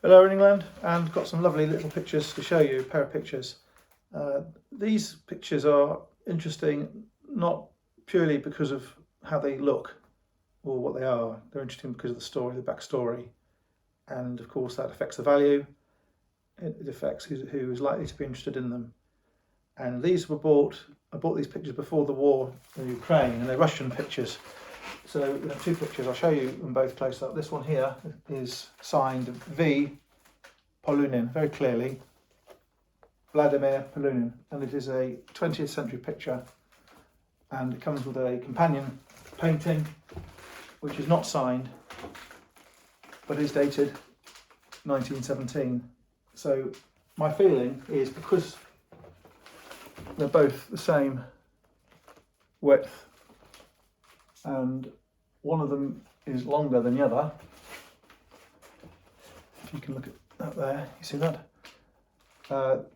Hello in England, and got some lovely little pictures to show you, a pair of pictures. These pictures are interesting not purely because of how they look or what they are. They're interesting because of the story, the backstory, and of course that affects the value. It affects who is likely to be interested in them. And these were I bought these pictures before the war in Ukraine, and they're Russian pictures. So we have two pictures. I'll show you them both close up. This one here is signed V. Polunin, very clearly, Vladimir Polunin, and it is a 20th century picture, and it comes with a companion painting which is not signed but is dated 1917. So my feeling is, because they're both the same width and one of them is longer than the other, if you can look at that there, you see that?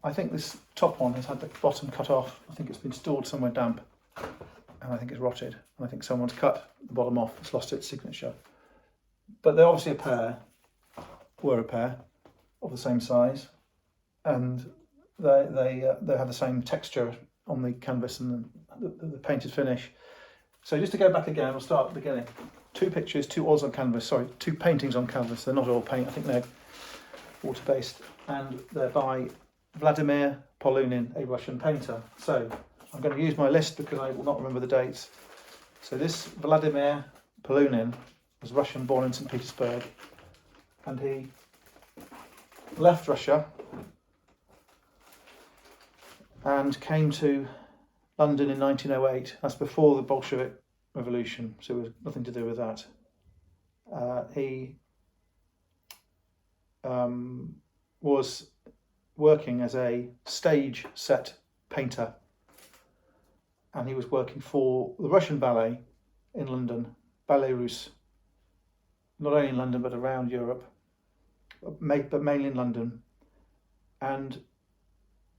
I think this top one has had the bottom cut off. I think it's been stored somewhere damp, and I think it's rotted, and I think someone's cut the bottom off. It's lost its signature. But they're obviously were a pair of the same size, and they have the same texture on the canvas and the painted finish. So just to go back again, we'll start at the beginning. Two pictures, two paintings on canvas. They're not all paint. I think they're water-based, and they're by Vladimir Polunin, a Russian painter. So I'm going to use my list because I will not remember the dates. So this Vladimir Polunin was Russian, born in St Petersburg, and he left Russia and came to London in 1908. That's before the Bolshevik Revolution, so it was nothing to do with that. He was working as a stage set painter, and he was working for the Russian ballet in London, Ballet Russes, not only in London but around Europe, but mainly in London. And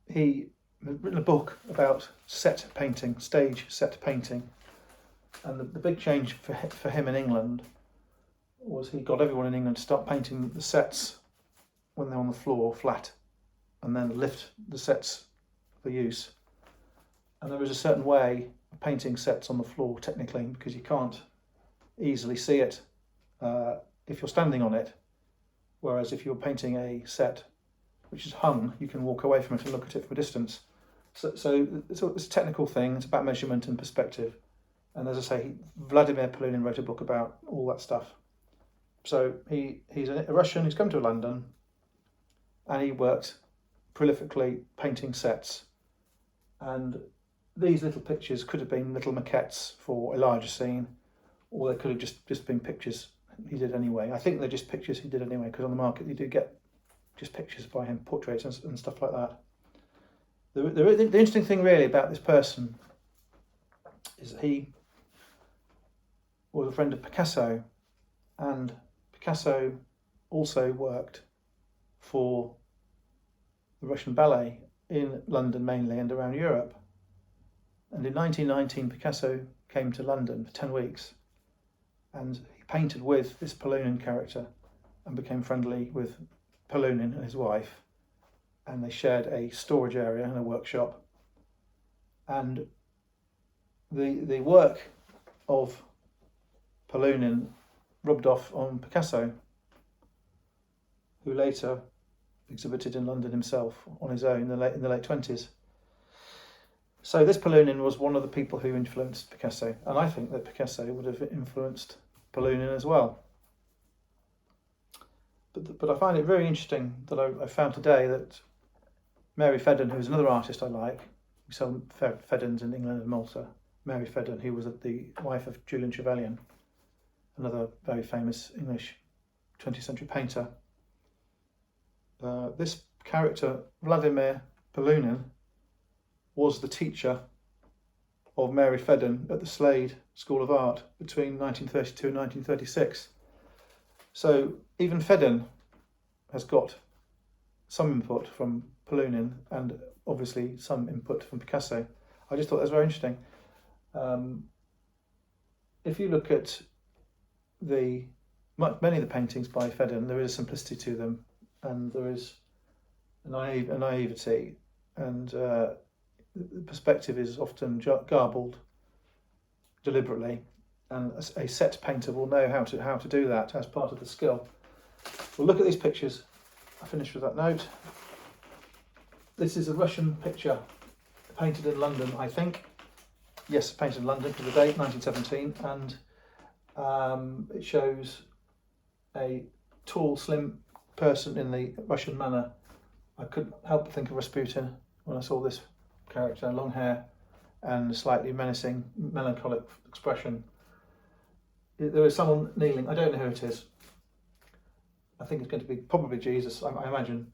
he had written a book about set painting, stage set painting, and the big change for him in England was he got everyone in England to start painting the sets when they're on the floor flat, and then lift the sets for use. And there was a certain way of painting sets on the floor technically, because you can't easily see it if you're standing on it, whereas if you're painting a set which is hung, you can walk away from it and look at it from a distance. So it's a technical thing. It's about measurement and perspective. And as I say, Vladimir Polunin wrote a book about all that stuff. So he's a Russian who's come to London, and he worked prolifically painting sets. And these little pictures could have been little maquettes for a larger scene, or they could have just been pictures he did anyway. I think they're just pictures he did anyway, because on the market you do get just pictures by him, portraits and stuff like that. The interesting thing really about this person is that he was a friend of Picasso, and Picasso also worked for the Russian ballet in London mainly and around Europe. And in 1919 Picasso came to London for 10 weeks, and he painted with this Polunin character and became friendly with Polunin and his wife, and they shared a storage area and a workshop. And the work of Polunin rubbed off on Picasso, who later exhibited in London himself on his own in the late 20s. So this Polunin was one of the people who influenced Picasso, and I think that Picasso would have influenced Polunin as well. But I find it very interesting that I found today that Mary Fedden, who's another artist I like, we sell Feddens in England and Malta, Mary Fedden, who was the wife of Julian Trevelyan, another very famous English 20th century painter. This character, Vladimir Polunin, was the teacher of Mary Fedden at the Slade School of Art between 1932 and 1936. So even Fedden has got some input from Polunin and obviously some input from Picasso. I just thought that was very interesting. If you look at many of the paintings by Fedden, there is a simplicity to them. and there is a naivety, and the perspective is often garbled deliberately, and a set painter will know how to do that as part of the skill. We'll look at these pictures. I finished with that note. This is a Russian picture painted in London, I think. Yes, painted in London to the date, 1917, and it shows a tall, slim person in the Russian manner. I couldn't help but think of Rasputin when I saw this character, long hair and a slightly menacing, melancholic expression. There is someone kneeling. I don't know who it is. I think it's going to be probably Jesus, I imagine.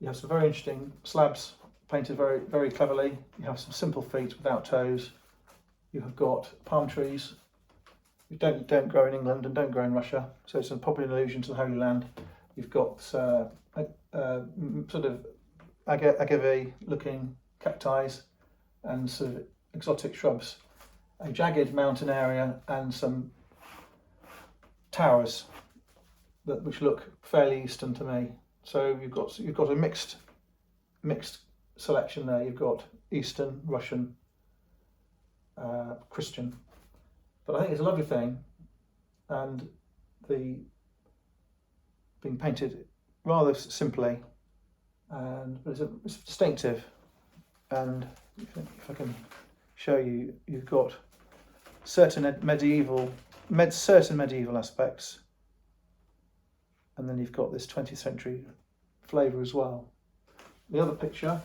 You have some very interesting slabs painted very, very cleverly. You have some simple feet without toes. You have got palm trees. You don't grow in England and don't grow in Russia, so it's probably an allusion to the Holy Land. You've got sort of agave-looking cacti and sort of exotic shrubs, a jagged mountain area, and some towers which look fairly Eastern to me. So you've got a mixed selection there. You've got Eastern, Russian, Christian, but I think it's a lovely thing, and being painted rather simply, but it's distinctive. And if I can show you, you've got certain medieval aspects, and then you've got this 20th century flavour as well. The other picture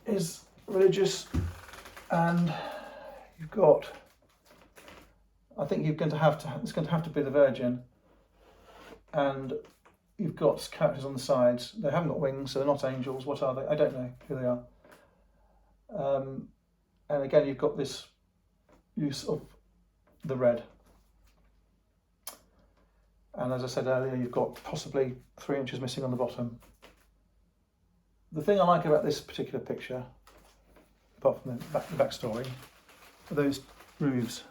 is religious, and you've got, I think it's going to have to be the Virgin, and you've got characters on the sides. They haven't got wings, so they're not angels. What are they? I don't know who they are. And again, you've got this use of the red. And as I said earlier, you've got possibly 3 inches missing on the bottom. The thing I like about this particular picture, apart from the backstory, are those roofs.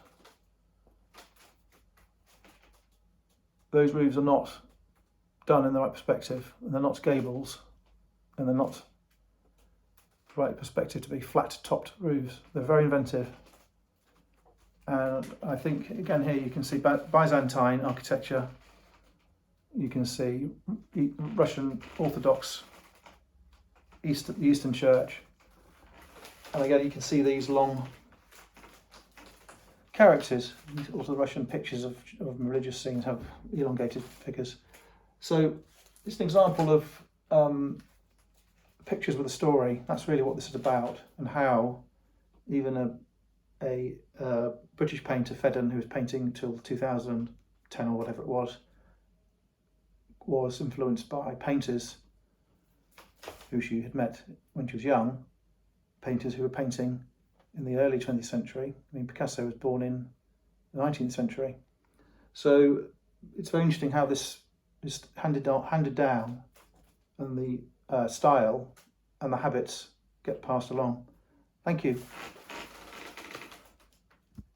Those roofs are not done in the right perspective, and they're not gables, and they're not the right perspective to be flat-topped roofs. They're very inventive, and I think again here you can see Byzantine architecture. You can see Russian Orthodox, Eastern Church, and again you can see these long characters. Also, the Russian pictures of religious scenes have elongated figures. So it's an example of pictures with a story. That's really what this is about, and how even a British painter, Fedden, who was painting till 2010 or whatever it was influenced by painters who she had met when she was young, painters who were painting in the early 20th century. I mean, Picasso was born in the 19th century. So it's very interesting how this is handed down, and the style and the habits get passed along. Thank you.